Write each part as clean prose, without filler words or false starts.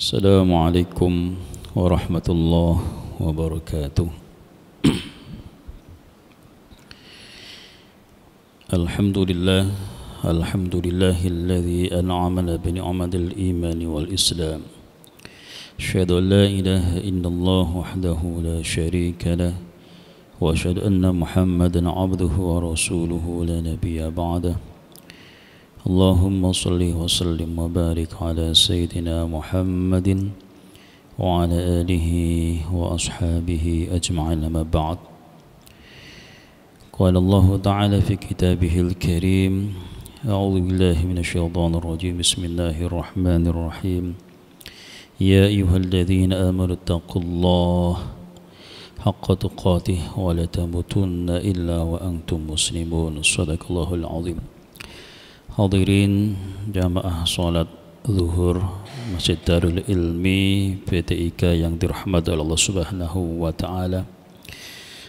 Assalamualaikum warahmatullahi wabarakatuh. Alhamdulillah, alhamdulillahilladzi an'amana bi ni'matil iman wal islam. Asyhadu an la ilaha illallah wahdahu la syarika lah wa asyhadu anna Muhammadan 'abduhu wa rasuluhu la nabiyya ba'dah. Allahumma salli wa sallim wa barik ala sayyidina Muhammadin wa ala alihi wa ashabihi ajma'in, amma ba'd. Qala Allah ta'ala fi kitabihil karim, a'udzu billahi minasy syaithanir rajim, bismillahir rahmanir rahim. Ya ayyuhalladzina amanu taqullaha haqqa tuqatih wa la tamutunna illa wa antum muslimun. Shadaqallahul azim. Hadirin jamaah salat zuhur Masjid Darul Ilmi PTIK yang dirahmati oleh Allah Subhanahu wa taala.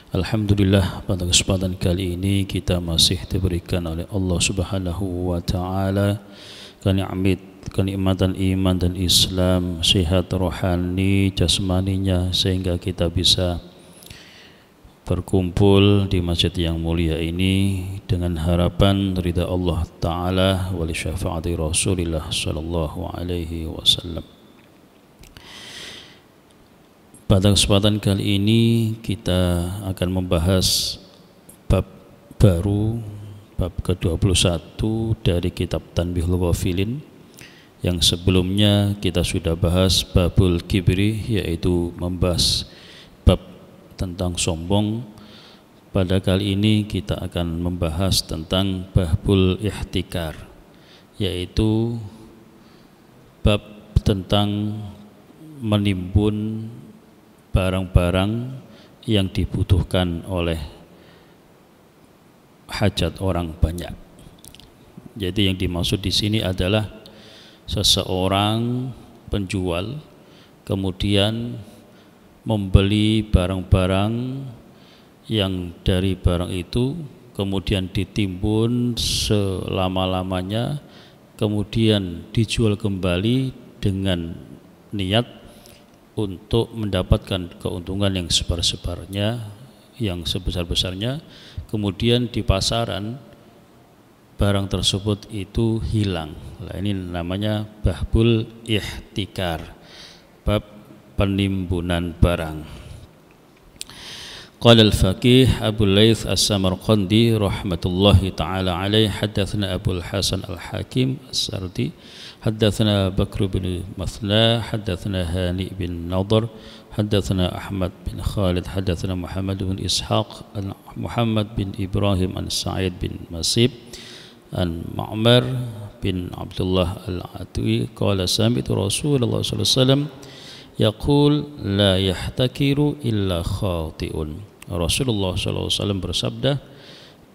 Alhamdulillah, pada kesempatan kali ini kita masih diberikan oleh Allah Subhanahu wa taala kenikmatan iman dan Islam, sehat rohani jasmaninya, sehingga kita bisa berkumpul di masjid yang mulia ini dengan harapan ridha Allah Ta'ala wa li syafaati Rasulillah sallallahu alaihi wasallam. Pada kesempatan kali ini kita akan membahas bab baru, bab ke-21 dari kitab Tanbihul Ghafilin. Yang sebelumnya kita sudah bahas babul kibri, yaitu membahas tentang sombong. Pada kali ini kita akan membahas tentang babul ihtikar, yaitu bab tentang menimbun barang-barang yang dibutuhkan oleh hajat orang banyak. Jadi yang dimaksud di sini adalah seseorang penjual kemudian membeli barang-barang yang dari barang itu kemudian ditimbun selama-lamanya, kemudian dijual kembali dengan niat untuk mendapatkan keuntungan yang yang sebesar-besarnya. Kemudian di pasaran barang tersebut itu hilang. Nah, ini namanya babul ihtikar, bab penimbunan barang. Qala al-faqih Abu Laits As-Samarqandi rahmatullahi ta'ala alaih, haddatsana Abu al-Hasan al-Hakim as-Sardi, haddatsana Bakr bin Mathla, haddatsana Hani bin Nadhr, haddatsana Ahmad bin Khalid, haddatsana Muhammad bin Ishaq an Muhammad bin Ibrahim an Sa'id bin Masib an Ma'mar bin Abdullah al-Atwi qala sami'tu Rasulullah sallallahu alaihi wasallam yaqul la yahtakiru illa khati'un. Rasulullah SAW bersabda,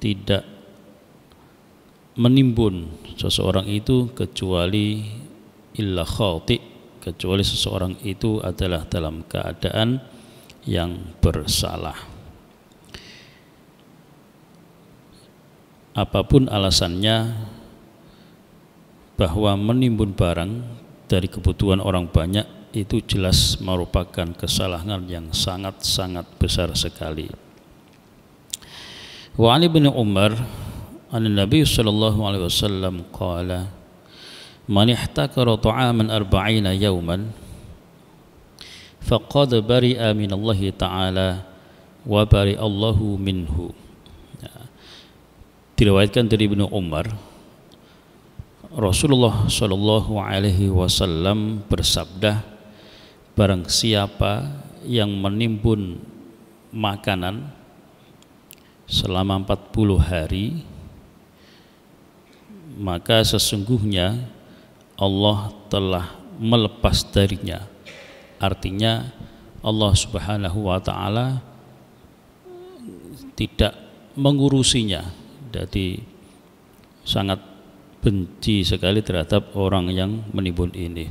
tidak menimbun seseorang itu kecuali illa khati', kecuali seseorang itu adalah dalam keadaan yang bersalah. Apapun alasannya, bahwa menimbun barang dari kebutuhan orang banyak itu jelas merupakan kesalahan yang sangat-sangat besar sekali. Wa Ali bin Umar an Nabi sallallahu alaihi wasallam qala man ihtakara ta'aman 40 yawman faqad bari'a min Allah ta'ala wa bari'a Allahu minhu. Diriwayatkan dari Ibnu Umar, Rasulullah sallallahu alaihi wasallam bersabda, barang siapa yang menimbun makanan selama 40 hari, maka sesungguhnya Allah telah melepas darinya. Artinya Allah Subhanahu wa ta'ala tidak mengurusinya. Jadi sangat benci sekali terhadap orang yang menimbun ini.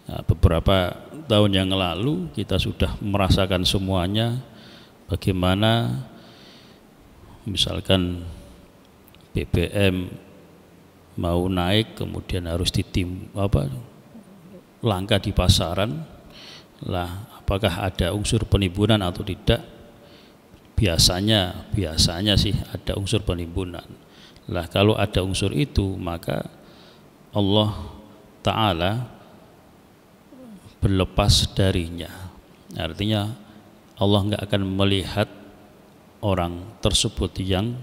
Nah, beberapa tahun yang lalu kita sudah merasakan semuanya, bagaimana misalkan BBM mau naik kemudian harus langka di pasaran, lah apakah ada unsur penimbunan atau tidak? Biasanya sih ada unsur penimbunan. Lah kalau ada unsur itu, maka Allah Ta'ala berlepas darinya. Artinya Allah nggak akan melihat orang tersebut yang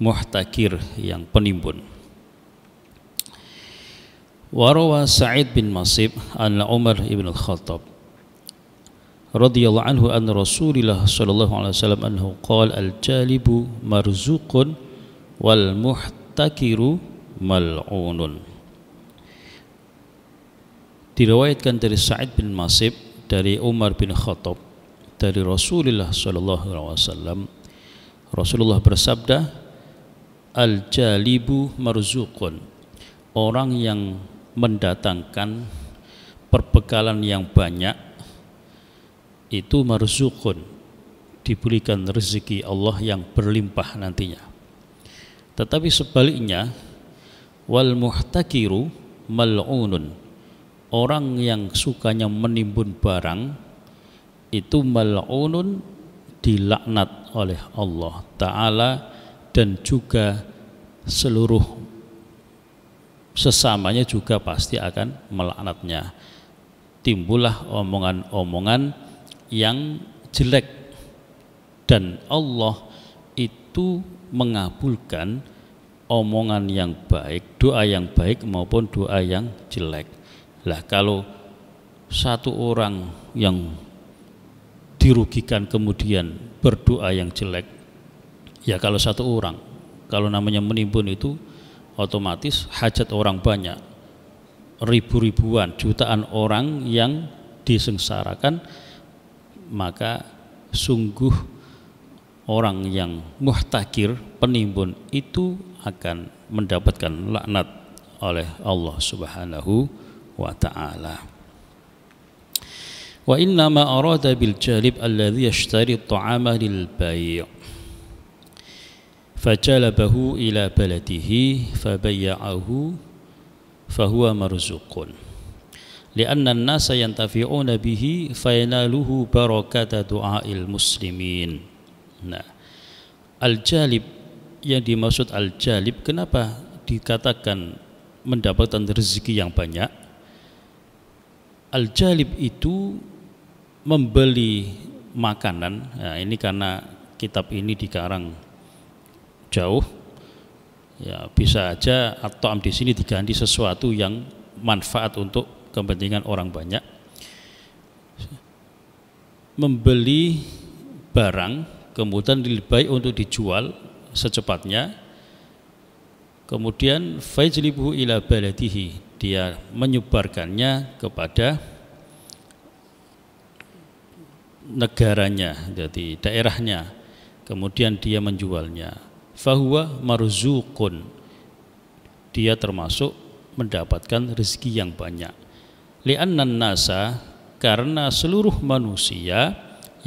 muhtakir, yang penimbun. Warawa Sa'id bin Masib an Umar ibn al-Khattab radhiyallahu anhu an Rasulillah sallallahu alaihi wasallam anhu qala al-jalibu marzuqun wal muhtakiru mal'unun. Diriwayatkan dari Sa'id bin Masib dari Umar bin Khattab dari Rasulullah sallallahu alaihi wasallam, Rasulullah bersabda, al-jalibu marzuqun, orang yang mendatangkan perbekalan yang banyak itu marzuqun, diberikan rezeki Allah yang berlimpah nantinya. Tetapi sebaliknya, wal muhtakiru mal'unun, orang yang sukanya menimbun barang itu mal'unun, dilaknat oleh Allah Ta'ala dan juga seluruh sesamanya juga pasti akan melaknatnya. Timbullah omongan-omongan yang jelek, dan Allah itu mengabulkan omongan yang baik, doa yang baik maupun doa yang jelek. Lah kalau satu orang yang dirugikan kemudian berdoa yang jelek, ya kalau satu orang, kalau namanya menimbun itu otomatis hajat orang banyak, ribu-ribuan, jutaan orang yang disengsarakan, maka sungguh orang yang muhtakir, penimbun itu akan mendapatkan laknat oleh Allah Subhanahu wa ta'ala. Wa inna ma arada bil jalib alladhi yashtari at-ta'ama lil bai' fajalabahu ila baladihi fabayya'ahu fahuwa marzuqun li'anna an-nasa yantafi'una bihi fayanaluhu barakata du'a'il muslimin. Nah, al-jalib, yang dimaksud al-jalib, kenapa dikatakan mendapatkan rezeki yang banyak? Al-jalib itu membeli makanan. Nah, ini karena kitab ini dikarang jauh, ya bisa aja at-ta'am di sini diganti sesuatu yang manfaat untuk kepentingan orang banyak. Membeli barang kemudian lebih untuk dijual secepatnya, kemudian fajlibuhu ila baladihi, dia menyebarkannya kepada negaranya, jadi daerahnya, kemudian dia menjualnya. Fahuwa marzuqun, dia termasuk mendapatkan rezeki yang banyak. Li'annan nasa, karena seluruh manusia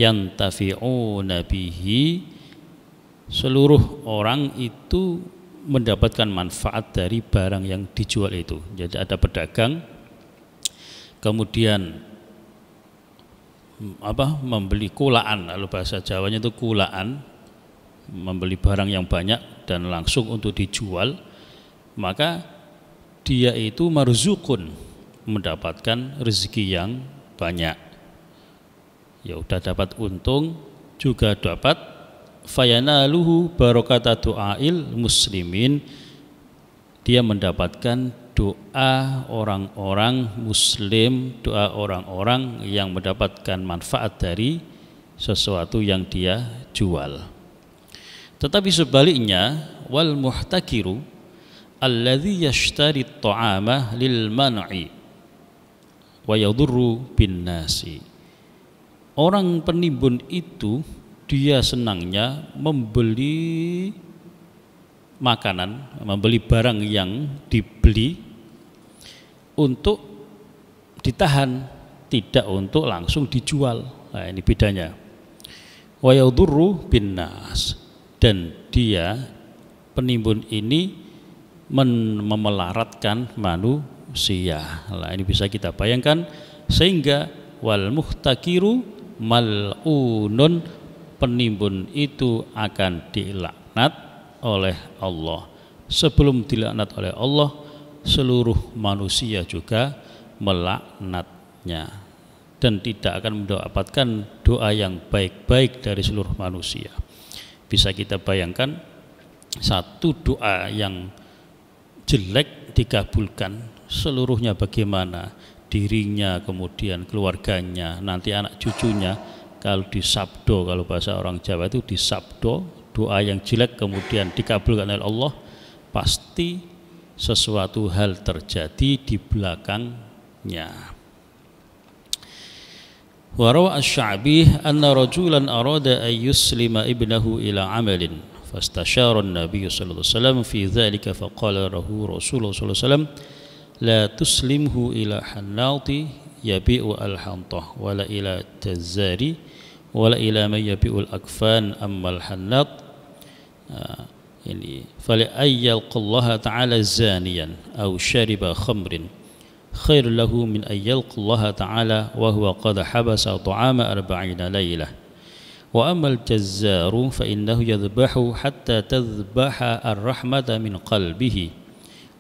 yantafi'una bihi, seluruh orang itu mendapatkan manfaat dari barang yang dijual itu. Jadi ada pedagang kemudian membeli kulaan, kalau bahasa Jawanya itu kulaan, membeli barang yang banyak dan langsung untuk dijual, maka dia itu marzuqun, mendapatkan rezeki yang banyak. Ya udah dapat untung, juga dapat fayanaluhu barakata du'ail muslimin, dia mendapatkan doa orang-orang muslim, doa orang-orang yang mendapatkan manfaat dari sesuatu yang dia jual. Tetapi sebaliknya, wal muhtakiru alladhi yashtari at-ta'ama lil man'i wa yadurru bin nasi, orang penimbun itu dia senangnya membeli makanan, membeli barang yang dibeli untuk ditahan, tidak untuk langsung dijual. Nah, ini bedanya. Wa yadurru bin nas, dan dia penimbun ini memelaratkan manusia. Nah, ini bisa kita bayangkan, sehingga wal muhtakiru mal'unun, penimbun itu akan dilaknat oleh Allah. Sebelum dilaknat oleh Allah, seluruh manusia juga melaknatnya, dan tidak akan mendapatkan doa yang baik-baik dari seluruh manusia. Bisa kita bayangkan, satu doa yang jelek dikabulkan, seluruhnya bagaimana, dirinya, kemudian keluarganya, nanti anak cucunya. Kalau disabdo, kalau bahasa orang Jawa itu disabdo, doa yang jelek kemudian dikabulkan oleh Allah, pasti sesuatu hal terjadi di belakangnya. Wa rawa asy-Sya'bi anna rajulan arada an yuslima ibnahu ila amalin fastashara an-nabiy sallallahu alaihi wasallam fi dzalika faqala lahu Rasulullah sallallahu alaihi wasallam la tuslimhu ila hannati yabi'u al-hantah wala ila tazzari wala ila man yabi'u al-akfan amma al-hannat ini fala ayyalqallaha ta'ala zaniyan aw shariba khamrin khair lahu min ayyalqallaha ta'ala wa huwa qad habasa ta'ama 40 laylah wa amma al-jazzaru fa innahu yadhbahu hatta tadhbaha ar-rahmata min qalbihi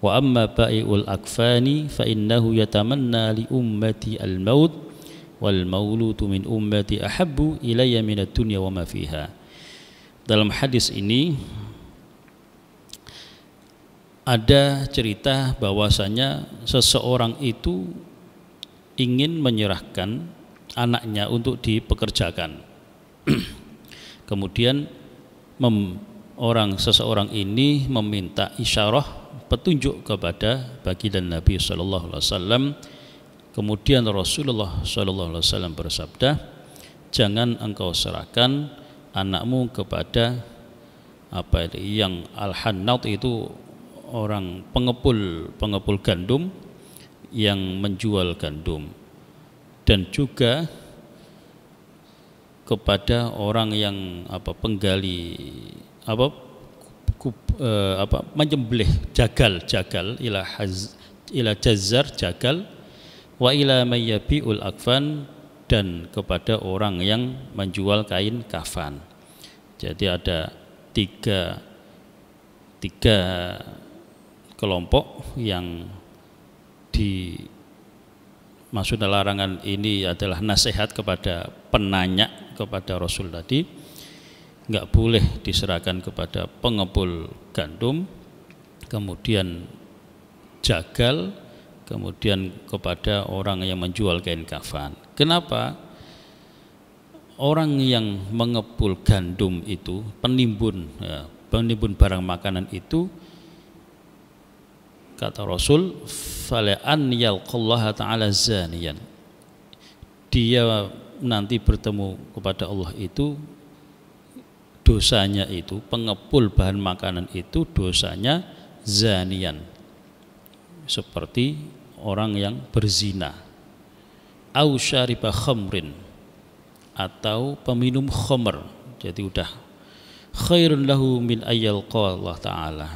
wa amma ba'i'ul akfani fa innahu yatamanna li ummati al-maut wal mauludu min ummati ahabbu ilayya min ad-dunya wa ma fiha. Dalam hadis ini ada cerita bahwasanya seseorang itu ingin menyerahkan anaknya untuk dipekerjakan. Kemudian seseorang ini meminta isyarah, petunjuk kepada baginda Nabi sallallahu alaihi wasallam. Kemudian Rasulullah sallallahu alaihi wasallam bersabda, jangan engkau serahkan anakmu kepada yang al-hannat, itu orang pengepul gandum yang menjual gandum, dan juga kepada orang yang penggali menyembelih jagal ila jazzar jagal wa ila mayyabiul akfan, dan kepada orang yang menjual kain kafan. Jadi ada tiga kelompok yang dimaksud larangan ini adalah nasihat kepada penanya kepada Rasul tadi, nggak boleh diserahkan kepada pengepul gandum, kemudian jagal, kemudian kepada orang yang menjual kain kafan. Kenapa? Orang yang mengepul gandum itu, penimbun barang makanan itu, kata Rasul, fala an yalqallaha ta'ala zaniyan, dia nanti bertemu kepada Allah itu, dosanya itu, pengepul bahan makanan itu dosanya zaniyan, seperti orang yang berzina, au syariba khamrin, atau peminum khamr. Jadi udah khairun lahu min ayyalqallah ta'ala,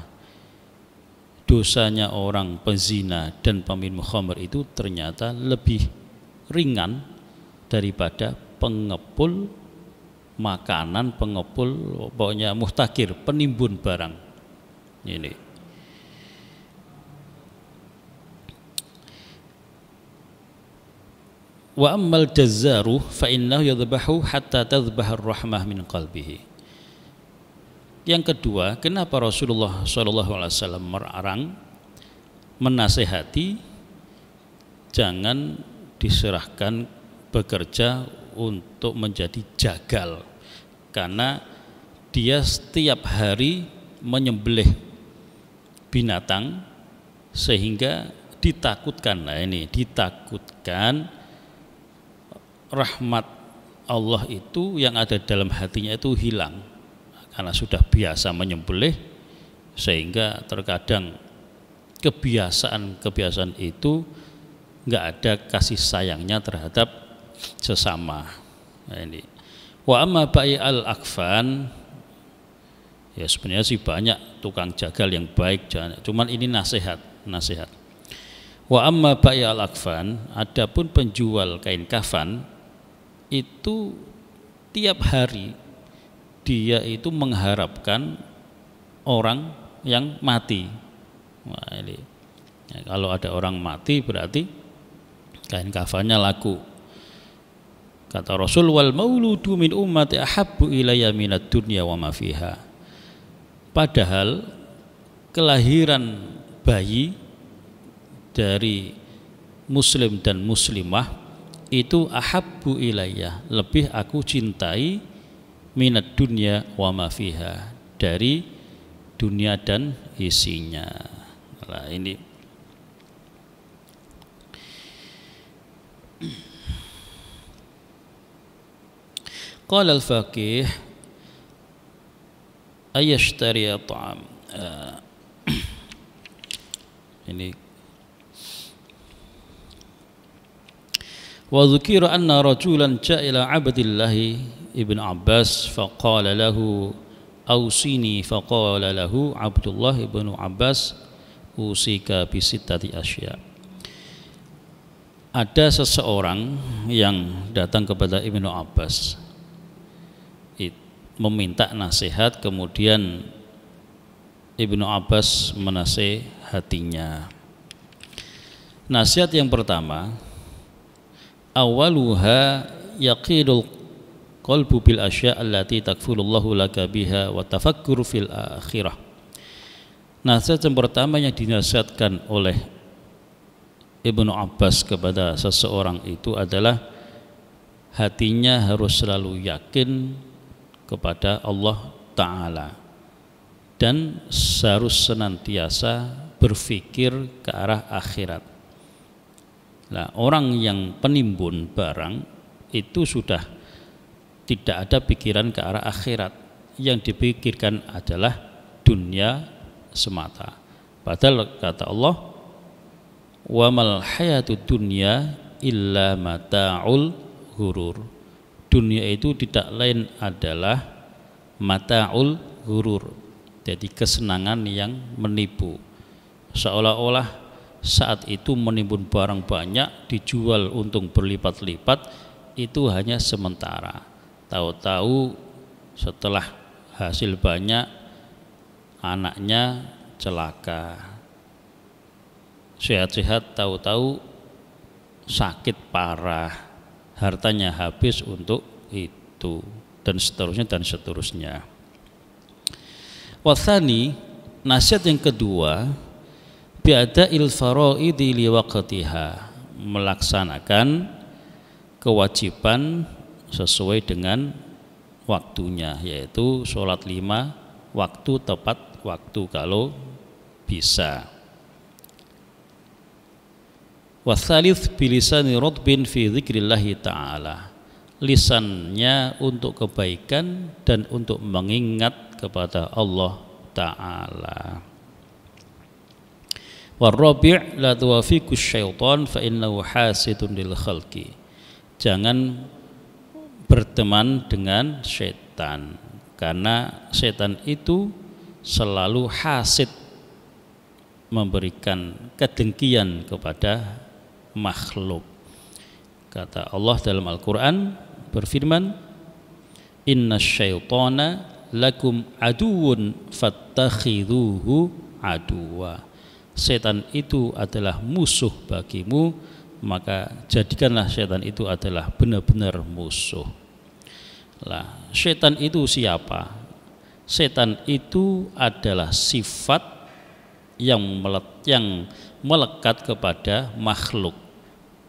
dosanya orang pezina dan peminum khamr itu ternyata lebih ringan daripada pengepul makanan, pengepul, pokoknya muhtakir, penimbun barang ini. Wa ammal jazzaru fa innahu yadhbahu hatta tadhbaha ar-rahmah min qalbihi. Yang kedua, kenapa Rasulullah SAW melarang, menasehati jangan diserahkan bekerja untuk menjadi jagal, karena dia setiap hari menyembelih binatang sehingga ditakutkan. Nah ini ditakutkan rahmat Allah itu yang ada dalam hatinya itu hilang, karena sudah biasa menyembelih, sehingga terkadang kebiasaan itu nggak ada kasih sayangnya terhadap sesama. Nah ini. Wa amma ba'i al-akfan, ya sebenarnya sih banyak tukang jagal yang baik, cuman ini nasihat. Wa amma bai' al-akfan, adapun penjual kain kafan itu tiap hari dia itu mengharapkan orang yang mati. Wah, ini. Ya, kalau ada orang mati berarti kain kafannya laku. Kata Rasul, wal mauludu min ummati ahabbu ilayya minad dunya wa ma fiha. Padahal kelahiran bayi dari muslim dan muslimah itu ahabbu ilayya, lebih aku cintai minad dunya wa ma fiha, dari dunia dan isinya. Nah, ini qala al-faqih ayashtari ta'am. Ini wa dzukira anna rajulan ja'a ila Abdillahi ibn Abbas faqala lahu ausini, faqala lahu Abdullah ibn Abbas usika bi sittati asya. Ada seseorang yang datang kepada Ibnu Abbas meminta nasihat, kemudian Ibnu Abbas menasihatinya. Nasihat yang pertama, awaluha yaqidul qalbu bil asya' allati takfulullahu laka biha wa tafakkur fil akhirah. Nasihat yang pertama yang dinasihatkan oleh Ibnu Abbas kepada seseorang itu adalah hatinya harus selalu yakin kepada Allah Ta'ala dan harus senantiasa berpikir ke arah akhirat. Nah, orang yang penimbun barang itu sudah tidak ada pikiran ke arah akhirat, yang dipikirkan adalah dunia semata. Padahal kata Allah, wa mal hayatud dunya illa mata'ul ghurur. Dunia itu tidak lain adalah mata'ul ghurur, jadi kesenangan yang menipu. Seolah-olah saat itu menimbun barang banyak, dijual untung berlipat-lipat, itu hanya sementara. Tahu-tahu setelah hasil banyak, anaknya celaka. Sehat-sehat, tahu-tahu sakit parah, hartanya habis untuk itu, dan seterusnya dan seterusnya. Wathani, nasihat yang kedua, bi'ada'il faraidi liwaqtiha, melaksanakan kewajiban sesuai dengan waktunya, yaitu sholat 5 waktu tepat waktu kalau bisa. Watsalits bilisani rotbin fi dzikrillahi ta'ala, lisannya untuk kebaikan dan untuk mengingat kepada Allah Ta'ala. Warabi' la tuwafiqus syaitan fa innahu hasidun lil khalqi, jangan berteman dengan setan, karena setan itu selalu hasid, memberikan kedengkian kepada makhluk. Kata Allah dalam Al-Quran berfirman, inna syaitana lakum aduun fattakhidhuhu aduwa, setan itu adalah musuh bagimu, maka jadikanlah setan itu adalah benar-benar musuh. Lah, setan itu siapa? Setan itu adalah sifat yang melekat kepada makhluk,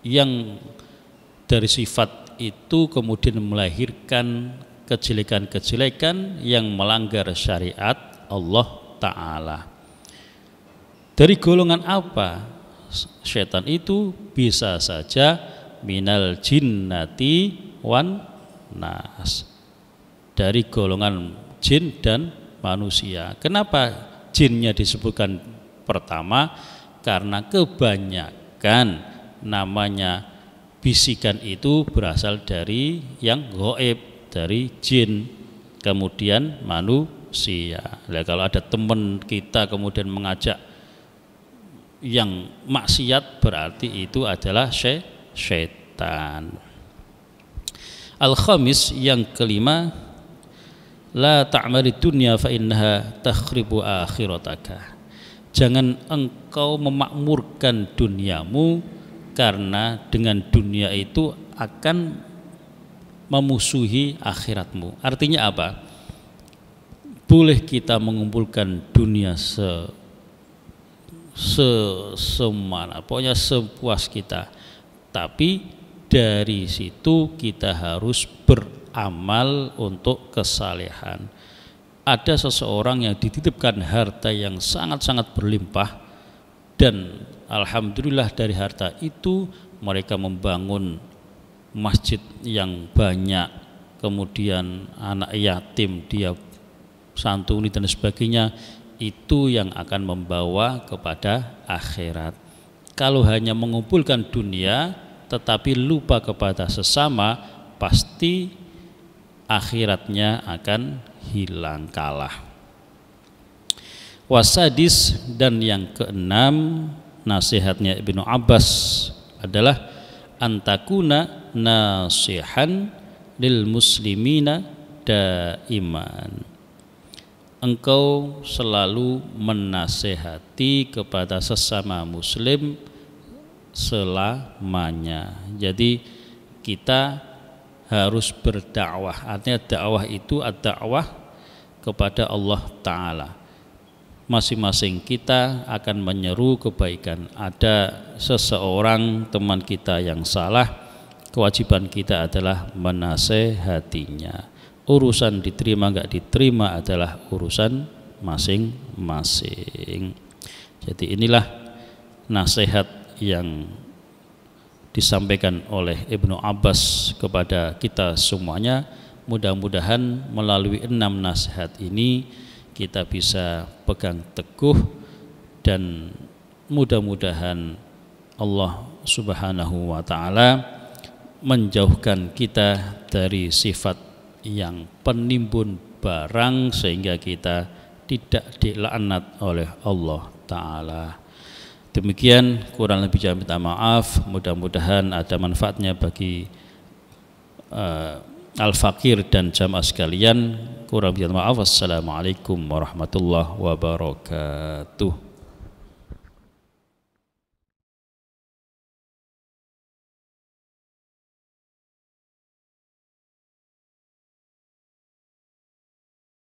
yang dari sifat itu kemudian melahirkan kejelekan-kejelekan yang melanggar syariat Allah Ta'ala. Dari golongan apa setan itu? Bisa saja minal jinnati wan nas, dari golongan jin dan manusia. Kenapa jinnya disebutkan pertama? Karena kebanyakan namanya bisikan itu berasal dari yang gaib, dari jin, kemudian manusia. Nah, kalau ada teman kita kemudian mengajak yang maksiat berarti itu adalah syaitan. Al-khamis, yang kelima, la ta'mari dunya fa innaha takhribu akhirataka. Jangan engkau memakmurkan duniamu, karena dengan dunia itu akan memusuhi akhiratmu. Artinya apa? Boleh kita mengumpulkan dunia semana, pokoknya sepuas kita, tapi dari situ kita harus beramal untuk kesalehan. Ada seseorang yang dititipkan harta yang sangat-sangat berlimpah, dan alhamdulillah dari harta itu mereka membangun masjid yang banyak, kemudian anak yatim dia santuni dan sebagainya. Itu yang akan membawa kepada akhirat. Kalau hanya mengumpulkan dunia tetapi lupa kepada sesama, pasti akhiratnya akan hilang, kalah. Wasadis, dan yang keenam, nasihatnya Ibnu Abbas adalah antakuna nasihan lil muslimina daiman. Engkau selalu menasehati kepada sesama muslim selamanya. Jadi kita harus berdakwah. Artinya dakwah itu ad-dakwah kepada Allah Ta'ala. Masing-masing kita akan menyeru kebaikan. Ada seseorang teman kita yang salah, kewajiban kita adalah menasehatinya. Urusan diterima enggak diterima adalah urusan masing-masing. Jadi inilah nasihat yang disampaikan oleh Ibnu Abbas kepada kita semuanya. Mudah-mudahan melalui 6 nasihat ini kita bisa pegang teguh, dan mudah-mudahan Allah Subhanahu wa Ta'ala menjauhkan kita dari sifat yang penimbun barang sehingga kita tidak dilaknat oleh Allah Ta'ala. Demikian, kurang lebih saya minta maaf. Mudah-mudahan ada manfaatnya bagi al-fakir dan jamaah sekalian. Kurang lebih maaf. Wassalamualaikum warahmatullahi wabarakatuh.